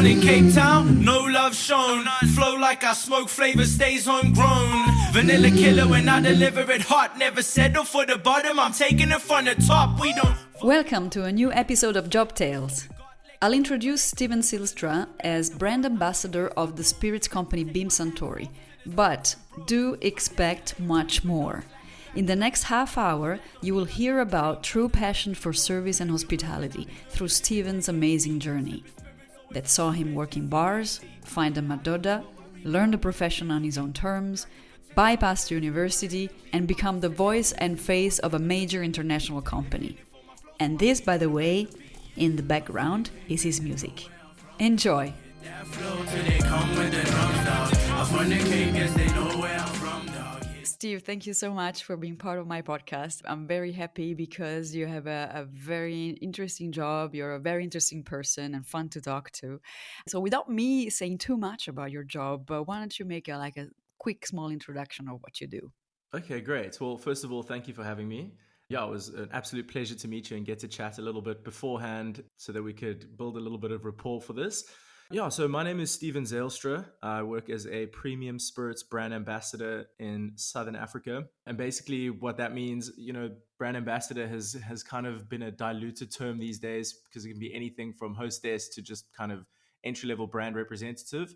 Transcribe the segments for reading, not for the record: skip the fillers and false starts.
born in Cape Town, no love shown. Flow like I smoke, flavor stays homegrown. Vanilla killer when I deliver it hot. Never settle for the bottom, I'm taking it from the top. We don't. Welcome to a new episode of Job Tales. I'll introduce Steven Zylstra as brand ambassador of the spirits company Beam Suntory, but do expect much more. In the next half hour, you will hear about true passion for service and hospitality through Steven's amazing journey that saw him work in bars, find a Madoda, learn the profession on his own terms, bypass university, and become the voice and face of a major international company. And this, by the way, in the background is his music. Enjoy! Steve, thank you so much for being part of my podcast. I'm very happy because you have a very interesting job. You're a very interesting person and fun to talk to. So without me saying too much about your job, why don't you make a quick small introduction of what you do? Okay, great. Well, first of all, thank you for having me. Yeah, it was an absolute pleasure to meet you and get to chat a little bit beforehand so that we could build a little bit of rapport for this. Yeah, so my name is Steven Zylstra. I work as a premium spirits brand ambassador in Southern Africa. And basically what that means, brand ambassador has kind of been a diluted term these days because it can be anything from hostess to just kind of entry-level brand representative.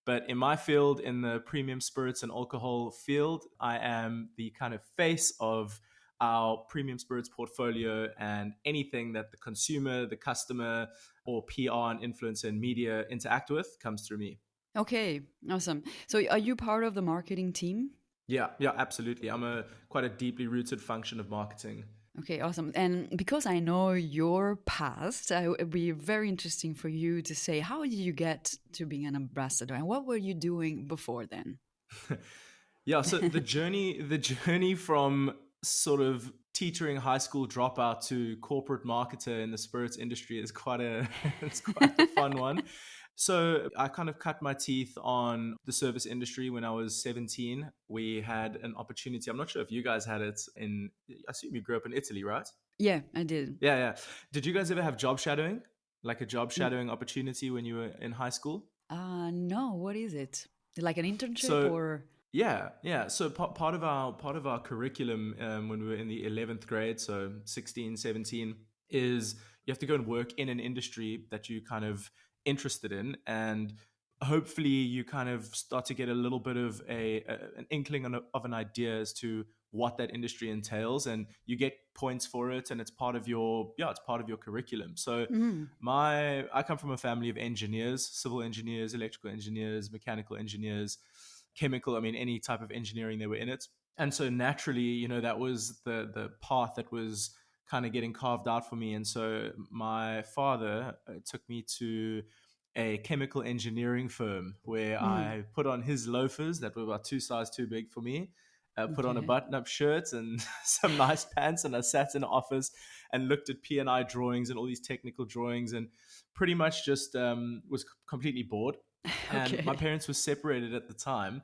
But in my field, in the premium spirits and alcohol field, I am the kind of face of our premium spirits portfolio, and anything that the consumer, the customer, or PR and influencer and media interact with comes through me. Okay, awesome. So are you part of the marketing team? Yeah, absolutely. I'm quite a deeply rooted function of marketing. Okay, awesome. And because I know your past, it would be very interesting for you to say, how did you get to being an ambassador and what were you doing before then? Yeah, so the journey from sort of teetering high school dropout to corporate marketer in the spirits industry is quite a fun one. So I kind of cut my teeth on the service industry when I was 17. We had an opportunity. I'm not sure if you guys had it I assume you grew up in Italy, right? Yeah, I did. Yeah. Did you guys ever have job shadowing? Like a job shadowing opportunity when you were in high school? No, what is it? Like an internship or? Yeah. So part of our curriculum when we were in the 11th grade, so 16, 17, is you have to go and work in an industry that you kind of interested in, and hopefully you kind of start to get a little bit of an inkling of an idea as to what that industry entails, and you get points for it, and it's part of your curriculum. So I come from a family of engineers, civil engineers, electrical engineers, mechanical engineers, chemical, any type of engineering that were in it. And so naturally, that was the path that was kind of getting carved out for me. And so my father took me to a chemical engineering firm where I put on his loafers that were about 2 sizes too big for me, put on a button-up shirt and some nice pants, and I sat in an office and looked at P&I drawings and all these technical drawings and pretty much just was completely bored. And my parents were separated at the time.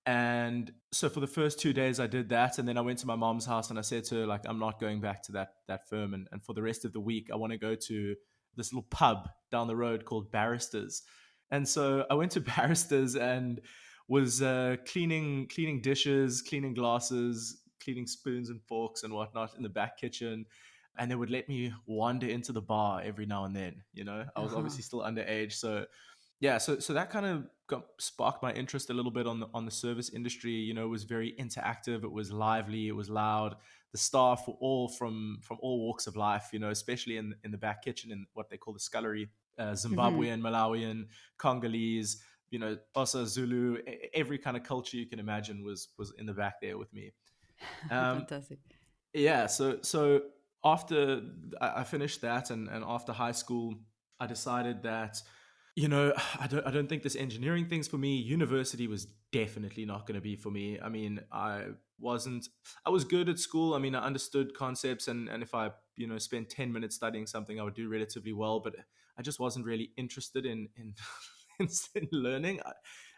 And so for the first 2 days I did that. And then I went to my mom's house and I said to her, I'm not going back to that firm. And for the rest of the week, I want to go to this little pub down the road called Barristers. And so I went to Barristers and was cleaning dishes, cleaning glasses, cleaning spoons and forks and whatnot in the back kitchen. And they would let me wander into the bar every now and then. I was obviously still underage. So yeah, so that kind of sparked my interest a little bit on the service industry. It was very interactive. It was lively. It was loud. The staff were all from all walks of life. Especially in the back kitchen in what they call the scullery, Zimbabwean, Malawian, Congolese, Khosa, Zulu, every kind of culture you can imagine was in the back there with me. Fantastic. Yeah. So after I finished that, and after high school, I decided that, I don't think this engineering thing's for me. University was definitely not going to be for me. I was good at school. I understood concepts, and if I, spent 10 minutes studying something, I would do relatively well, but I just wasn't really interested in in learning.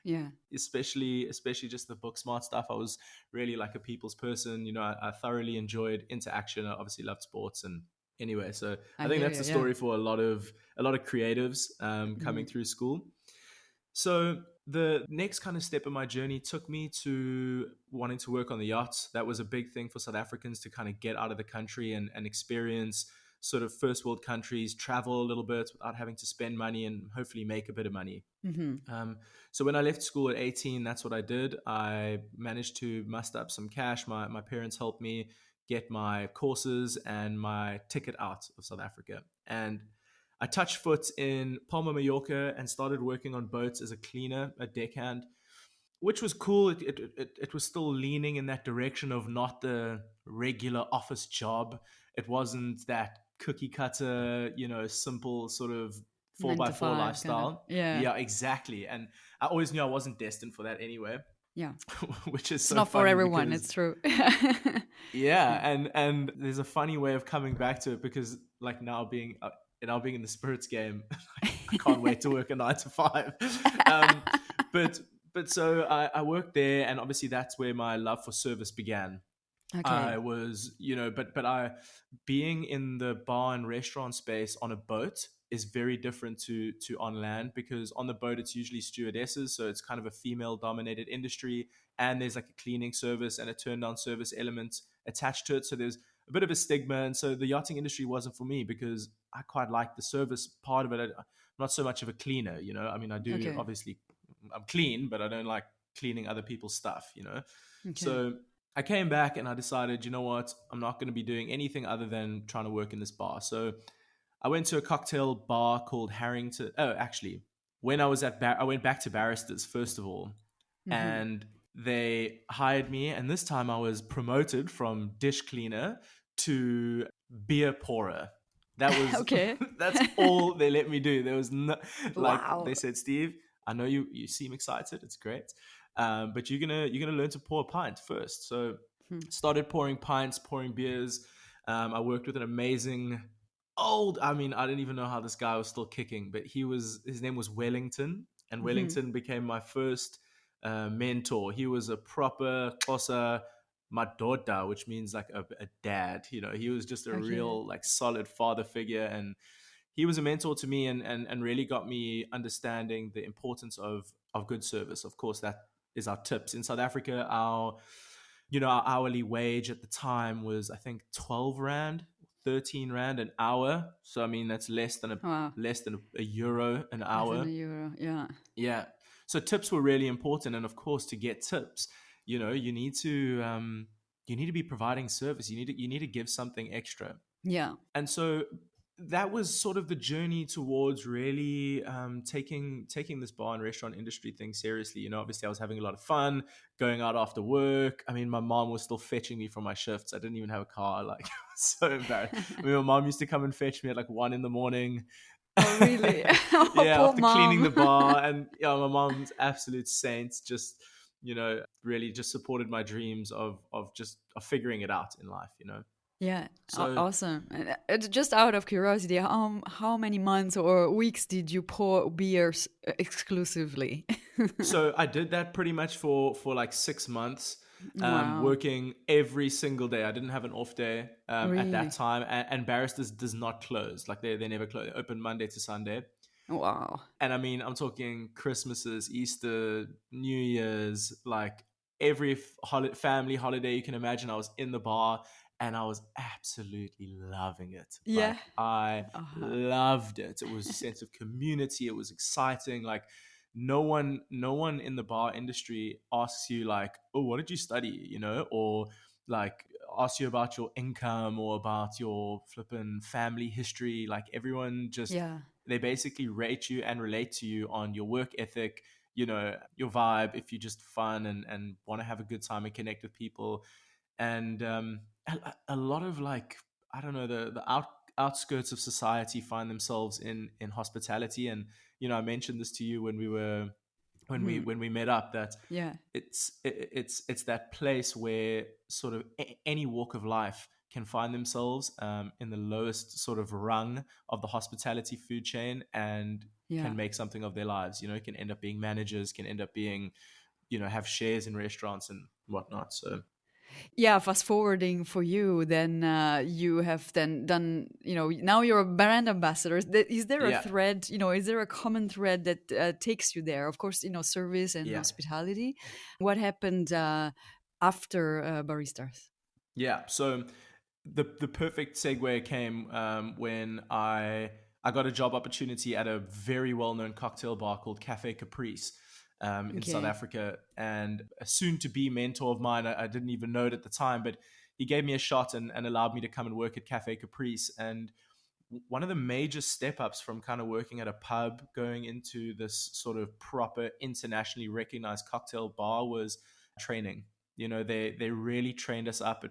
Yeah. Especially just the book smart stuff. I was really like a people's person. I thoroughly enjoyed interaction. I obviously loved sports and Anyway, so I I think hear that's you. the Yeah. story for a lot of creatives coming through school. So the next kind of step in my journey took me to wanting to work on the yachts. That was a big thing for South Africans to kind of get out of the country and experience sort of first world countries, travel a little bit without having to spend money and hopefully make a bit of money. So when I left school at 18, that's what I did. I managed to muster up some cash. My parents helped me get my courses and my ticket out of South Africa. And I touched foot in Palma, Mallorca, and started working on boats as a cleaner, a deckhand, which was cool. It was still leaning in that direction of not the regular office job. It wasn't that cookie cutter, simple sort of four Nine by to four five, kind of. lifestyle. Yeah. Yeah, exactly. And I always knew I wasn't destined for that anyway, Yeah. which is It's so not for funny everyone. because It's true. yeah, and there's a funny way of coming back to it because like now being in the spirits game, I can't wait to work a 9 to 5. Um, but so I worked there, and obviously that's where my love for service began. Okay. I was, but I being in the bar and restaurant space on a boat is very different to on land, because on the boat it's usually stewardesses, so it's kind of a female dominated industry, and there's like a cleaning service and a turn down service element attached to it. So there's a bit of a stigma, and so the yachting industry wasn't for me because I quite like the service part of it. I'm not so much of a cleaner, I mean, I do Okay. obviously, I'm clean, but I don't like cleaning other people's stuff. Okay. So I came back and I decided, you know what, I'm not going to be doing anything other than trying to work in this bar. So I went to a cocktail bar called Harrington. Oh, actually, when I was I went back to Barristers first of all, and they hired me. And this time I was promoted from dish cleaner to beer pourer. That was Okay. that's all they let me do. There was no, like Wow. they said, Steve, I know you seem excited. It's great. But you're gonna learn to pour a pint first. So started pouring pints, pouring beers. I worked with an amazing I mean, I didn't even know how this guy was still kicking, but his name was Wellington, and Wellington became my first mentor. He was a proper Khosa Madoda, which means like a dad. He was just a Okay. real like solid father figure, and he was a mentor to me, and really got me understanding the importance of good service. Of course, that is our tips in South Africa. Our hourly wage at the time was, I think, 12 rand, 13 rand an hour. So I mean, that's Wow. less than a euro an Less than a hour. euro. Yeah. Yeah. So tips were really important, and of course, to get tips, you need to be providing service. You need to give something extra. Yeah. And so that was sort of the journey towards really taking this bar and restaurant industry thing seriously. Obviously I was having a lot of fun going out after work. I mean, my mom was still fetching me from my shifts. I didn't even have a car. Like, I was so embarrassed. I mean, my mom used to come and fetch me at like 1 a.m. Oh, really? Oh, Yeah, poor after cleaning mom. the bar. And my mom's absolute saint. Just really just supported my dreams of figuring it out in life. Yeah, So awesome. Just out of curiosity, how many months or weeks did you pour beers exclusively? So I did that pretty much for like 6 months, Wow, working every single day. I didn't have an off day at that really? time, and Barristers does not close. Like they never close. They open Monday to Sunday. Wow. And I mean, I'm talking Christmases, Easter, New Year's, like every family holiday you can imagine. I was in the bar, and I was absolutely loving it. Yeah. Like I Uh-huh. loved it. It was a sense of community. It was exciting. Like no one in the bar industry asks you like, oh, what did you study? Or like ask you about your income or about your flippin' family history. Like everyone just, Yeah. they basically rate you and relate to you on your work ethic, your vibe, if you're just fun and want to have a good time and connect with people. And a lot of like, I don't know, the outskirts of society find themselves in hospitality. And I mentioned this to you when we were Mhm. when we met up, that Yeah. it's that place where sort of any walk of life can find themselves in the lowest sort of rung of the hospitality food chain, and Yeah. can make something of their lives. Can end up being managers, can end up being, have shares in restaurants and whatnot. So Yeah, fast forwarding for you, then you have then done, now you're a brand ambassador. Is there a Yeah, thread, is there a common thread that takes you there? Of course, service and yeah, hospitality. What happened after baristas? yeah. So the perfect segue came when I got a job opportunity at a very well known cocktail bar called Cafe Caprice in South Okay. Africa, and a soon to be mentor of mine. I didn't even know it at the time, but he gave me a shot and allowed me to come and work at Cafe Caprice. And one of the major step ups from kind of working at a pub going into this sort of proper internationally recognized cocktail bar was training. They really trained us up.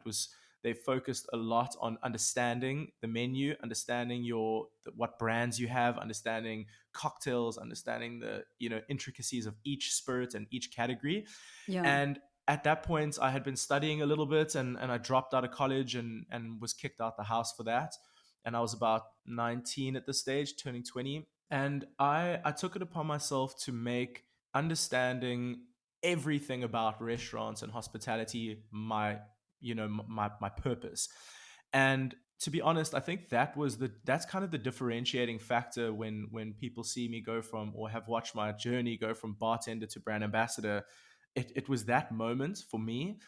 They focused a lot on understanding the menu, understanding what brands you have, understanding cocktails, understanding the intricacies of each spirit and each category. Yeah. And at that point, I had been studying a little bit, and I dropped out of college and was kicked out the house for that. And I was about 19 at this stage, turning 20. And I took it upon myself to make understanding everything about restaurants and hospitality my purpose. And to be honest, I think that's kind of the differentiating factor when people see me go from, or have watched my journey go from bartender to brand ambassador. It was that moment for me,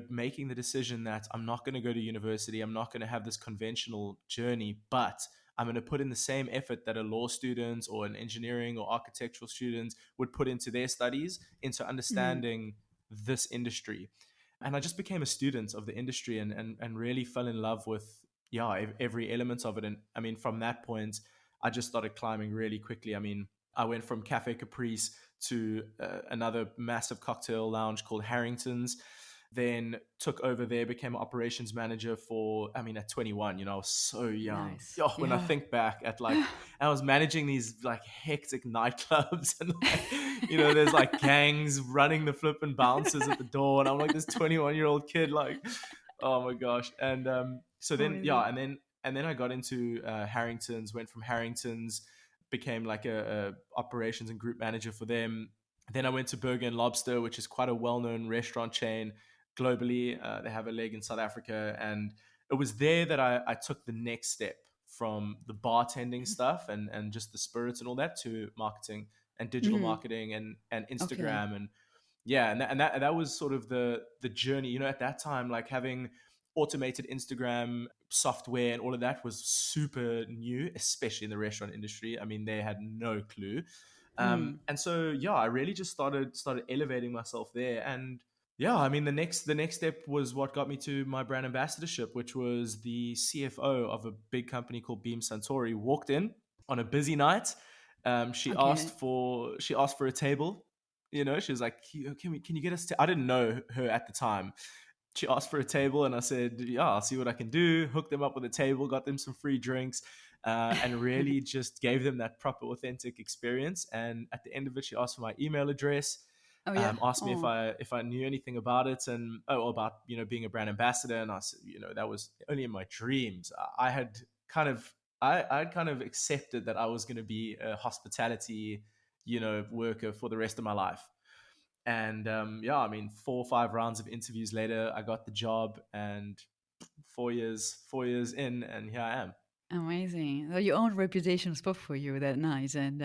making the decision that I'm not going to go to university, I'm not going to have this conventional journey, but I'm going to put in the same effort that a law student or an engineering or architectural student would put into their studies, into Mm. understanding this industry. And I just became a student of the industry and really fell in love with every element of it. And I mean, from that point, I just started climbing really quickly. I mean, I went from Cafe Caprice to another massive cocktail lounge called Harrington's, then took over there, became operations manager at 21, I was so young. Nice. Oh, when I Yeah. think back at I was managing these like hectic nightclubs and there's like gangs running the flipping bouncers at the door. And I'm like this 21-year-old kid, like, oh my gosh. And so then, Amazing. and then I got into Harrington's, went from Harrington's, became like a operations and group manager for them. Then I went to Burger and Lobster, which is quite a well-known restaurant chain globally. They have a leg in South Africa. And it was there that I took the next step from the bartending stuff and just the spirits and all that to marketing and digital Hmm. marketing and Okay. Instagram. And yeah, and that was sort of the journey, at that time, like having automated Instagram software and all of that was super new, especially in the restaurant industry. I mean, they had no clue. Mm. And so yeah, I really just started elevating myself there. And yeah, I mean, the next step was what got me to my brand ambassadorship, which was the CFO of a big company called Beam Suntory walked in on a busy night. She asked Okay. for a table. She was like, can you get us? I didn't know her at the time. She asked for a table, and I said, yeah, I'll see what I can do. Hooked them up with a table, got them some free drinks, and really just gave them that proper, authentic experience. And at the end of it, she asked for my email address, Oh yeah. asked me Oh. if I knew anything about it, and about being a brand ambassador. And I said, that was only in my dreams. I had kind of I'd kind of accepted that I was going to be a hospitality worker for the rest of my life. And yeah, I mean, 4 or 5 rounds of interviews later, I got the job, and 4 years in, and here I am. Amazing. Well, your own reputation spoke for you that night, and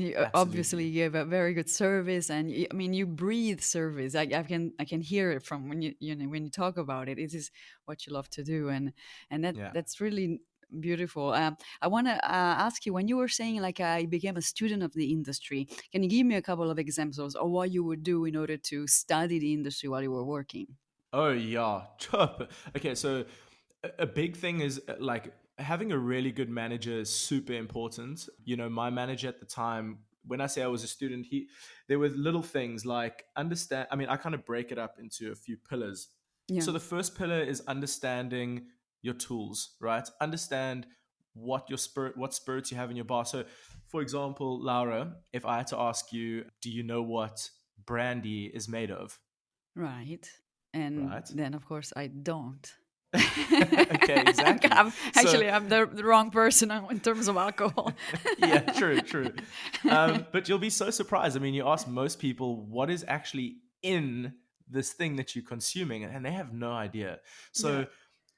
you obviously Absolutely. gave a very good service. And I mean, you breathe service. I can hear it from when when you talk about it. It is what you love to do, and Yeah. that's really beautiful. I want to ask you, when you were saying like I became a student of the industry. Can you give me a couple of examples of what you would do in order to study the industry while you were working? Oh yeah. Okay, so a big thing is like having a really good manager is super important. My manager at the time, when I say I was a student, there were little things like understand. I mean, I kind of break it up into a few pillars. Yeah. So the first pillar is understanding your tools, right? Understand what spirits you have in your bar. So, for example, Laura, if I had to ask you, do you know what brandy is made of? Right. And Right? then, of course, I don't. Okay, exactly. So I'm the wrong person in terms of alcohol. yeah, true. But you'll be so surprised. I mean, you ask most people what is actually in this thing that you're consuming, and they have no idea. Yeah. So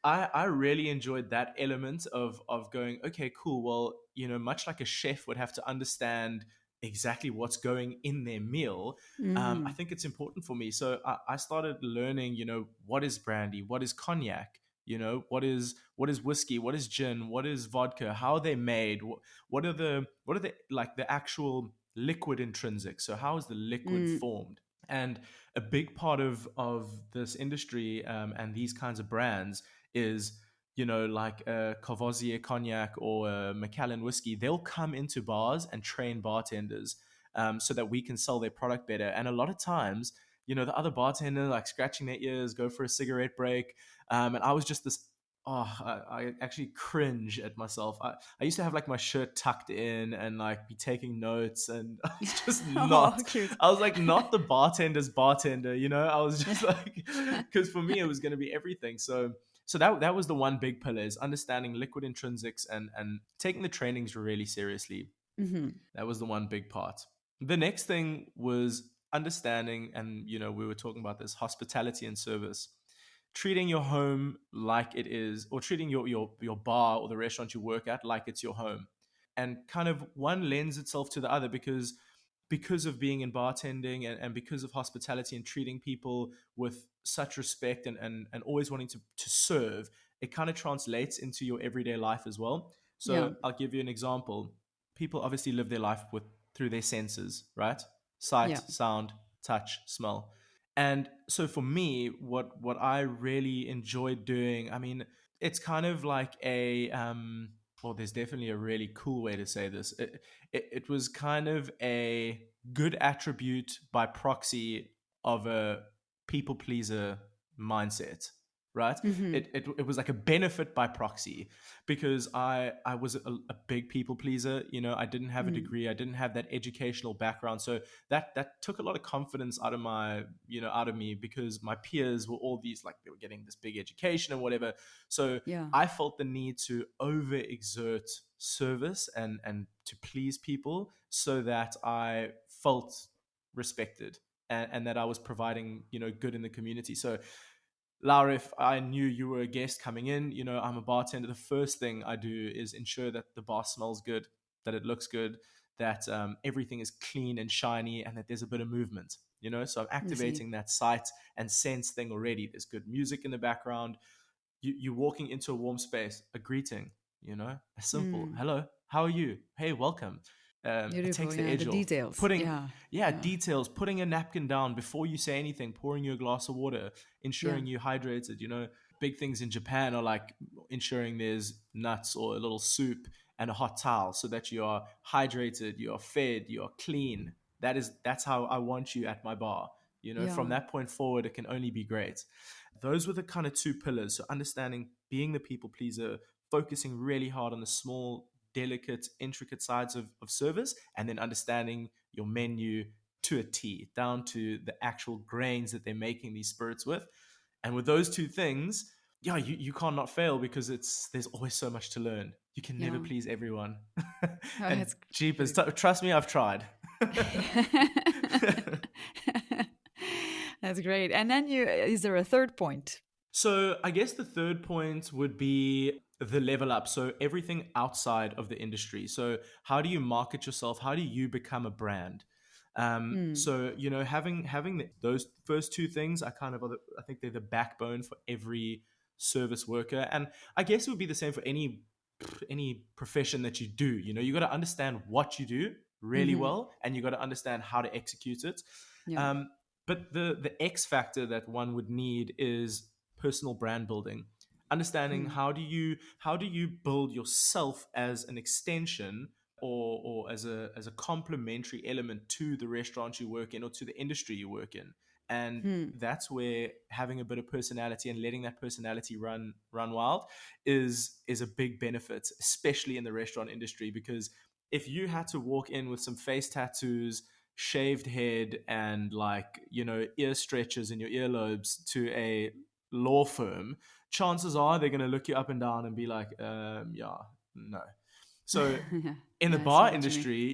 I really enjoyed that element of going, okay, cool. Well, much like a chef would have to understand exactly what's going in their meal. I Mm. think it's important for me. So I started learning, what is brandy, what is cognac, what is whiskey, what is gin, what is vodka, how are they made, what are the like the actual liquid intrinsic. So how is the liquid Mm. formed? And a big part of this industry, and these kinds of brands is, like a Courvoisier cognac or a Macallan whiskey. They'll come into bars and train bartenders, so that we can sell their product better. And a lot of times, the other bartender like scratching their ears, go for a cigarette break. And I was just this. Oh, I actually cringe at myself. I used to have like my shirt tucked in and like be taking notes, and I was just Oh, not. cute. I was like not the bartender's bartender, I was just like, because for me it was going to be everything. So that was the one big pillar, is understanding liquid intrinsics and taking the trainings really seriously. Hmm. That was the one big part. The next thing was understanding, and we were talking about this, hospitality and service. Treating your home like it is, or treating your bar or the restaurant you work at like it's your home. And kind of one lends itself to the other, because of being in bartending, and because of hospitality and treating people with such respect, and always wanting to serve, it kind of translates into your everyday life as well. Yeah. So I'll give you an example. People obviously live their life through their senses, right? Sight, Yeah. sound, touch, smell. And so for me, what I really enjoyed doing, I mean, it's kind of like well, there's definitely a really cool way to say this. It was kind of a good attribute by proxy of a people pleaser mindset, right? Hmm. It was like a benefit by proxy, because I was a big people pleaser. I didn't have a Mm. degree, I didn't have that educational background, so that took a lot of confidence out of me, because my peers were all these, like, they were getting this big education and whatever. So Yeah. I felt the need to overexert service and to please people, so that I felt respected, and that I was providing, good in the community. So Laura, if I knew you were a guest coming in, I'm a bartender. The first thing I do is ensure that the bar smells good, that it looks good, that everything is clean and shiny, and that there's a bit of movement. So I'm I see. activating that sight and sense thing already. There's good music in the background. You're walking into a warm space, a greeting, a simple Mm. hello, how are you? Hey, welcome. It Beautiful. takes the Yeah. The edge off. details. Putting, Yeah. yeah, Yeah. details, putting a napkin down before you say anything, pouring you a glass of water, Yeah. ensuring you hydrated. Big things in Japan are like ensuring there's nuts or a little soup and a hot towel, so that you are hydrated, you are fed, you are clean. That's how I want you at my bar. From Yeah. that point forward, it can only be great. Those were the kind of two pillars. So understanding being the people pleaser, focusing really hard on the small, delicate, intricate sides of service, and then understanding your menu to a T, down to the actual grains that they're making these spirits with. And with those two things, yeah, you can't not fail, because there's always so much to learn. You can never Yeah. please everyone. Oh, And that's jeepers, great. trust me, I've tried. That's great. And then is there a third point? So I guess the third point would be the level up. So everything outside of the industry. So how do you market yourself? How do you become a brand? Mm. So having those first two things, I think they're the backbone for every service worker, and I guess it would be the same for any profession that you do. You got to understand what you do really Hmm. well, and you got to understand how to execute it. Yeah. Um, but the X factor that one would need is personal brand building. Understanding Mm. how do you build yourself as an extension, or as a complementary element to the restaurant you work in, or to the industry you work in. And Hmm. that's where having a bit of personality and letting that personality run wild is a big benefit, especially in the restaurant industry. Because if you had to walk in with some face tattoos, shaved head, and, like, ear stretchers in your earlobes to a law firm, chances are they're going to look you up and down and be like, yeah, no. So Yeah, in the yeah, I see bar what you mean. industry,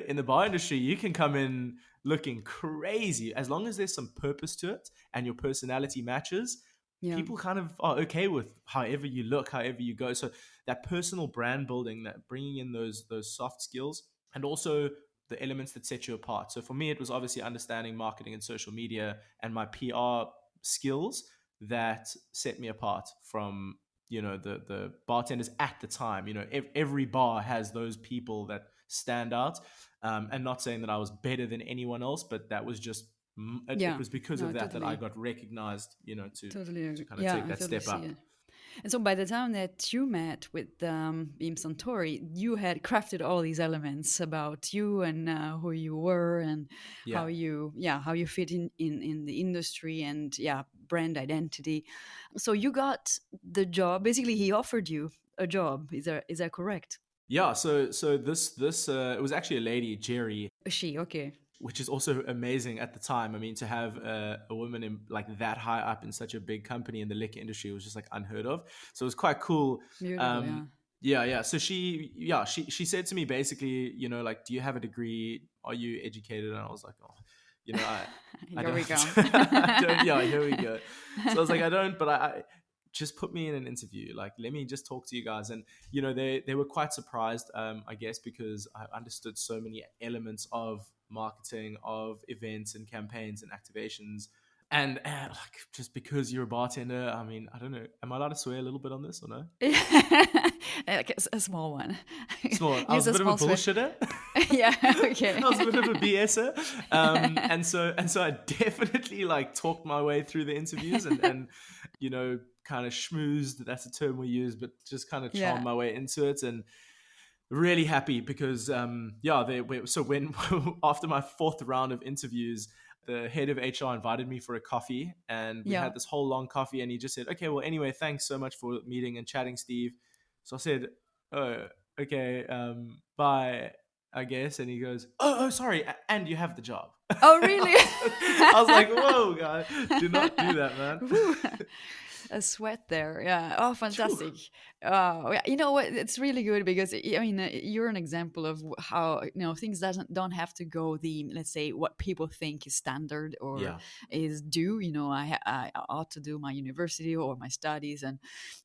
in the bar industry, you can come in looking crazy as long as there's some purpose to it and your personality matches. Yeah, People kind of are okay with however you look, however you go. So that personal brand building, that bringing in those soft skills, and also the elements that set you apart. So for me, it was obviously understanding marketing and social media and my PR skills that set me apart from the bartenders at the time. Every bar has those people that stand out, and not saying that I was better than anyone else, but that was just it yeah, was because no, of that I totally, got recognized, totally, to kind of yeah, take I that totally step see up. it. And so by the time that you met with Beam Suntory, you had crafted all these elements about you and who you were and Yeah. how you fit in the industry and yeah, brand identity. So you got the job. Basically, he offered you a job. Is that correct? Yeah, so this it was actually a lady, Jerry, She okay. which is also amazing at the time. I mean, to have a woman in like that high up in such a big company in the liquor industry was just like unheard of. So it was quite cool. Beautiful, Um, yeah. yeah. So she said to me basically, like, do you have a degree? Are you educated? And I was like, oh, I Here we don't, go. I don't. Yeah, here we go. So I was like, I don't, but I just put me in an interview. Like, let me just talk to you guys. And they were quite surprised, I guess, because I understood so many elements of marketing, of events and campaigns and activations. And like, just because you're a bartender, I mean, I don't know, am I allowed to swear a little bit on this or no? Like a small one. Small. I Use was a a bit of a small sweat. bullshitter. Yeah, okay. I was a bit of a BSer. And so I definitely like talked my way through the interviews and kind of schmoozed. That's a term we use, but just kind of charmed Yeah. my way into it. And really happy because so when after my fourth round of interviews, the head of HR invited me for a coffee, and we Yeah. had this whole long coffee, and he just said, okay, well, anyway, thanks so much for meeting and chatting, Steve. So I said, oh, okay, bye, I guess. And he goes, oh, sorry, and you have the job. Oh, really? I was like, whoa, guy, do not do that, man. Whew. A sweat there. Yeah. Oh, Phew. fantastic. Yeah, you know what? It's really good because I mean you're an example of how things doesn't don't have to go the, let's say, what people think is standard or Yeah. is due. I ought to do my university or my studies, and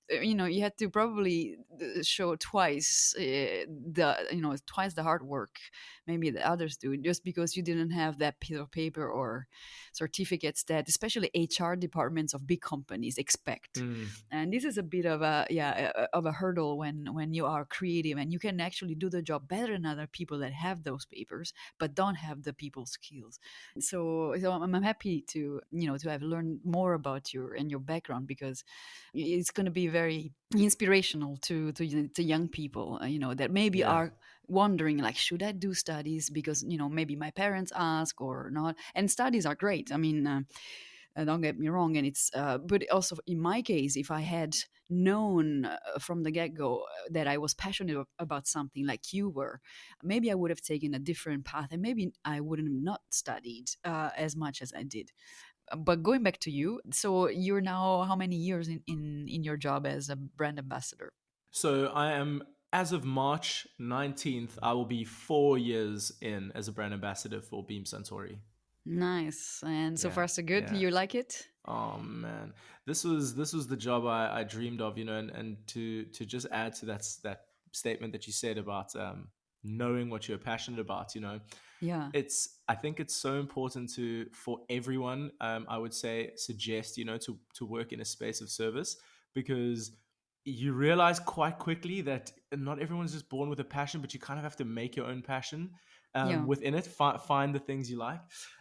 you had to probably show twice the hard work maybe the others do, just because you didn't have that piece of paper or certificates that especially HR departments of big companies expect. Mm, And this is a bit of a hurdle when you are creative and you can actually do the job better than other people that have those papers but don't have the people skills. So I'm happy to have learned more about your background, because it's going to be very inspirational to young people, that maybe yeah. are wondering, like, should I do studies because maybe my parents ask or not. And studies are great. I mean, don't get me wrong, and it's but also in my case, if I had known from the get-go that I was passionate about something like you were, maybe I would have taken a different path, and maybe I wouldn't have not studied as much as I did. But going back to you, so you're now how many years in your job as a brand ambassador? So I am, as of March 19th, I will be 4 years in as a brand ambassador for Beam Suntory. Nice. And so Yeah, far so good, yeah. you like it? Oh man, this was the job I dreamed of, and to just add to that statement that you said about knowing what you're passionate about, Yeah. I think it's so important for everyone, I would say, suggest, to work in a space of service, because you realize quite quickly that not everyone's just born with a passion, but you kind of have to make your own passion Yeah. within it, find the things you like.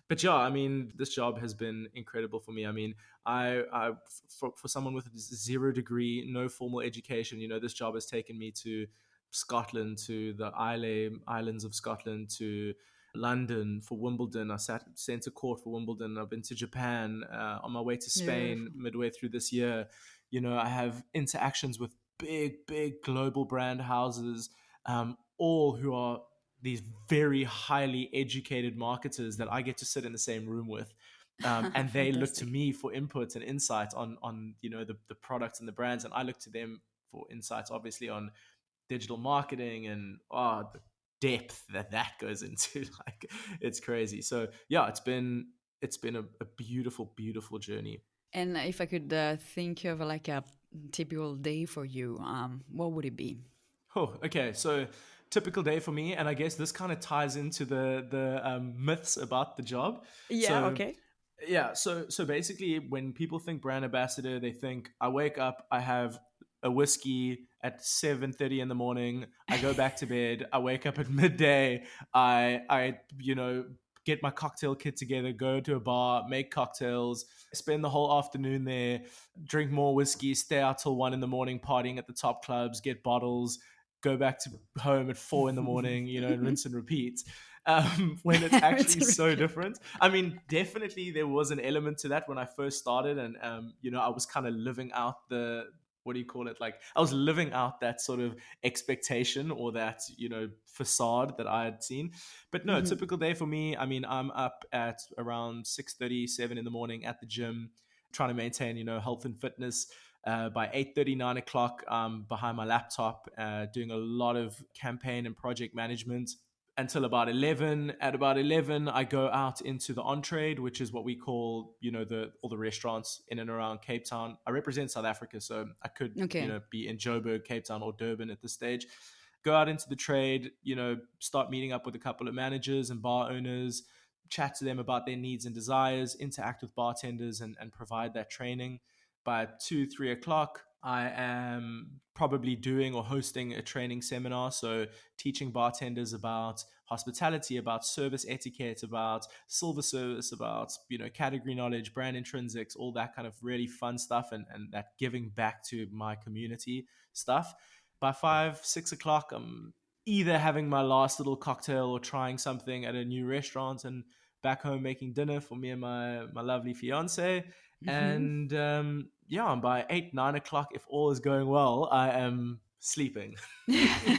But yeah, I mean, this job has been incredible for me. I mean, for someone with zero degree, no formal education, this job has taken me to Scotland, to the Islands of Scotland, to London for Wimbledon. I sat center court for Wimbledon. I've been to Japan, on my way to Spain Beautiful. midway through this year. I have interactions with big global brand houses, all who are these very highly educated marketers that I get to sit in the same room with. And they look to Fantastic. me for input and insights on the products and the brands, and I look to them for insights, obviously, on digital marketing and the depth that goes into, like, it's crazy. So yeah, it's been a beautiful, beautiful journey. And if I could think of like a typical day for you, what would it be? Oh, okay. So typical day for me, and I guess this kind of ties into the myths about the job. Yeah, So okay. yeah, so basically, when people think brand ambassador, they think I wake up, I have a whiskey at 7:30 in the morning, I go back to bed, I wake up at midday, I get my cocktail kit together, go to a bar, make cocktails, spend the whole afternoon there, drink more whiskey, stay out till 1 in the morning, partying at the top clubs, get bottles, go back to home at 4 in the morning, and rinse and repeat. When it's actually so different. I mean, definitely there was an element to that when I first started, and I was kind of living out the, what do you call it? Like, I was living out that sort of expectation or that facade that I had seen. But no, a Mhm. typical day for me. I mean, I'm up at around 6:37 in the morning at the gym, trying to maintain health and fitness. By 8:30, 9 o'clock, behind my laptop, doing a lot of campaign and project management until about 11. At about 11, I go out into the on-trade, which is what we call, all the restaurants in and around Cape Town. I represent South Africa, so I could, Okay. be in Joburg, Cape Town, or Durban at this stage. Go out into the trade, start meeting up with a couple of managers and bar owners, chat to them about their needs and desires, interact with bartenders, and provide that training. By 2, 3 o'clock, I am probably doing or hosting a training seminar. So teaching bartenders about hospitality, about service etiquette, about silver service, about, category knowledge, brand intrinsics, all that kind of really fun stuff, and that giving back to my community stuff. By 5, 6 o'clock, I'm either having my last little cocktail or trying something at a new restaurant, and back home making dinner for me and my lovely fiance. Mhm. And yeah, and by 8, 9 o'clock, if all is going well, I am sleeping.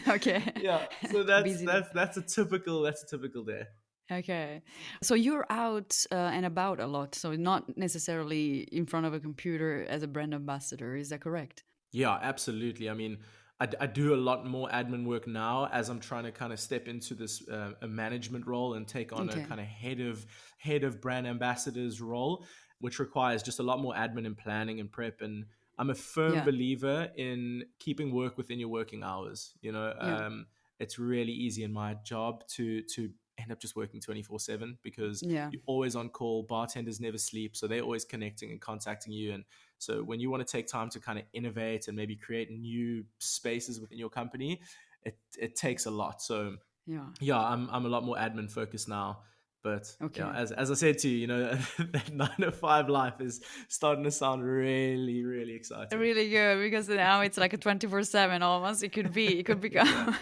Okay. Yeah, so that's Busy. that's that's a typical day. Okay. So you're out and about a lot. So not necessarily in front of a computer as a brand ambassador. Is that correct? Yeah, absolutely. I mean, I do a lot more admin work now as I'm trying to kind of step into this a management role and take on a Okay. kind of head of brand ambassadors role, which requires just a lot more admin and planning and prep. And I'm a firm Yeah. believer in keeping work within your working hours. Yeah. It's really easy in my job to end up just working 24/7 because Yeah. you're always on call. Bartenders never sleep, so they're always connecting and contacting you. And so when you want to take time to kind of innovate and maybe create new spaces within your company, it takes a lot. So Yeah. yeah, I'm a lot more admin focused now. But yeah, Okay. as I said to you, that 9 to 5 life is starting to sound really, really exciting. Really good because now it's like a 24/7 almost. It could be. It could become.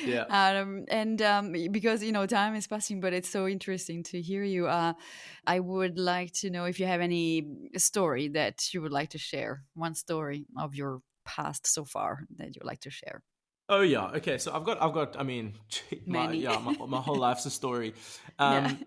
Yeah. Yeah. And because time is passing, but it's so interesting to hear you. I would like to know if you have any story that you would like to share. One story of your past so far that you'd like to share. Oh yeah. Okay. So I've got. I mean, my Many. yeah, my whole life's a story. Yeah. Um,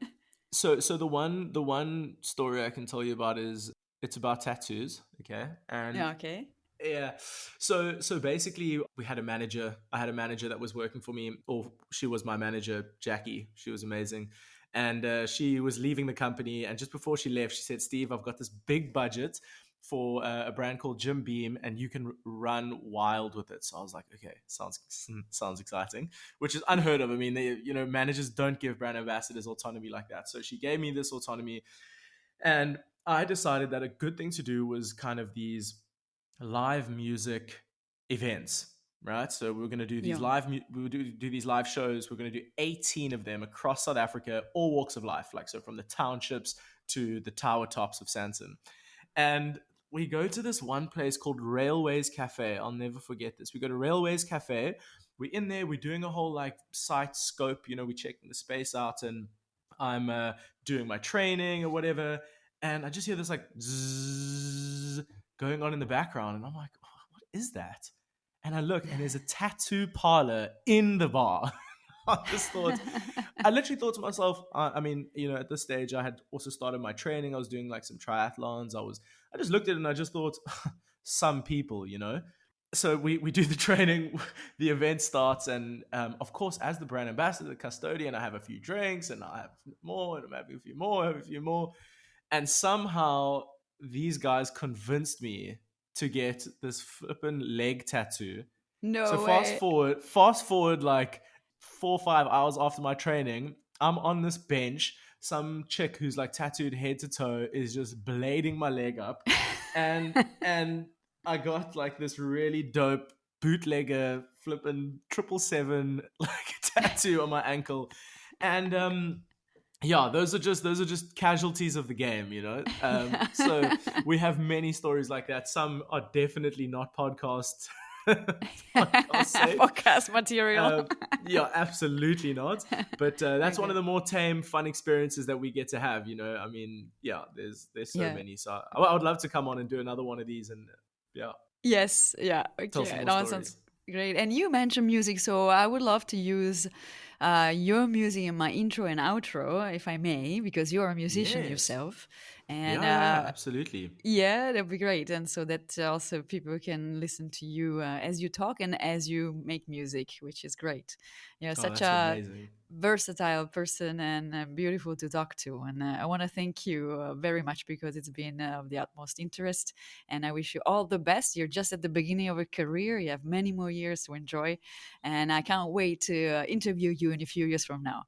so the one story I can tell you about is it's about tattoos. Okay, and Yeah. Okay. yeah. So basically, we had a manager. I had a manager that was working for me, or she was my manager, Jackie. She was amazing, and she was leaving the company. And just before she left, she said, "Steve, I've got this big budget for a brand called Jim Beam, and you can run wild with it." So I was like, "Okay, sounds exciting," which is unheard of. I mean, managers don't give brand ambassadors autonomy like that. So she gave me this autonomy, and I decided that a good thing to do was kind of these live music events, right? So we're going to do these Yeah. do these live shows. We're going to do 18 of them across South Africa, all walks of life, like so from the townships to the tower tops of Sandton. And we go to this one place called Railways Cafe. I'll never forget this. We go to Railways Cafe. We're in there. We're doing a whole like site scope. We're checking the space out, and I'm doing my training or whatever. And I just hear this like zzz going on in the background, and I'm like, oh, what is that? And I look, and there's a tattoo parlor in the bar. I literally thought to myself, I mean, at this stage, I had also started my training. I was doing like some triathlons. I just looked at it and I just thought, some people. so we do the training, the event starts, and of course, as the brand ambassador, the custodian, I have a few drinks, and I have more, and I'm having a few more, I have a few more, and somehow these guys convinced me to get this flippin' leg tattoo. So No way. fast forward like 4 or 5 hours after my training, I'm on this bench. Some chick who's like tattooed head to toe is just blading my leg up, and I got like this really dope bootlegger flippin' 777 like tattoo on my ankle, and yeah, those are just casualties of the game, you know. So we have many stories like that. Some are definitely not podcast safe. Podcast material. Yeah, absolutely not. But that's one of the more tame, fun experiences that we get to have. You know, I mean, yeah, there's so Yeah. many. So I would love to come on and do another one of these, and yeah, Yes, yeah, tell okay. some more That stories. sounds great. And you mentioned music, so I would love to use your music in my intro and outro, if I may, because you're a musician Yes. yourself. And Yeah, absolutely. yeah, that'd be great. And so that also people can listen to you as you talk and as you make music, which is great. You're Oh, such that's a amazing. versatile person and beautiful to talk to. And I want to thank you very much because it's been of the utmost interest. And I wish you all the best. You're just at the beginning of a career. You have many more years to enjoy. And I can't wait to interview you in a few years from now.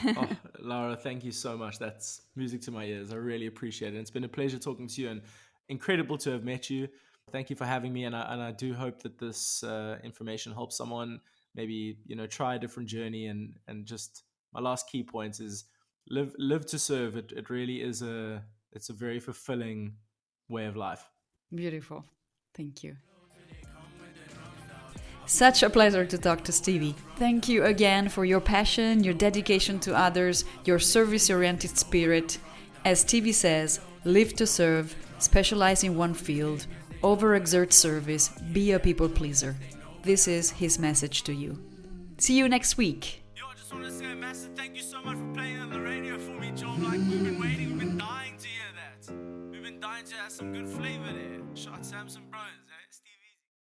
Oh, Laura, thank you so much. That's music to my ears. I really appreciate it. It's been a pleasure talking to you, and incredible to have met you. Thank you for having me, and I do hope that this information helps someone maybe, you know, try a different journey. And just my last key point is live to serve. It really is it's a very fulfilling way of life. Beautiful. Thank you. Such a pleasure to talk to Stevie. Thank you again for your passion, your dedication to others, your service oriented spirit. As Stevie says, live to serve, specialize in one field, overexert service, be a people pleaser. This is his message to you. See you next week. Yo, I just want to say a massive thank you so much for playing on the radio for me, Joe. Like, we've been waiting, we've been dying to hear that. We've been dying to have some good flavor there. Shot Samson Bros, eh? Steve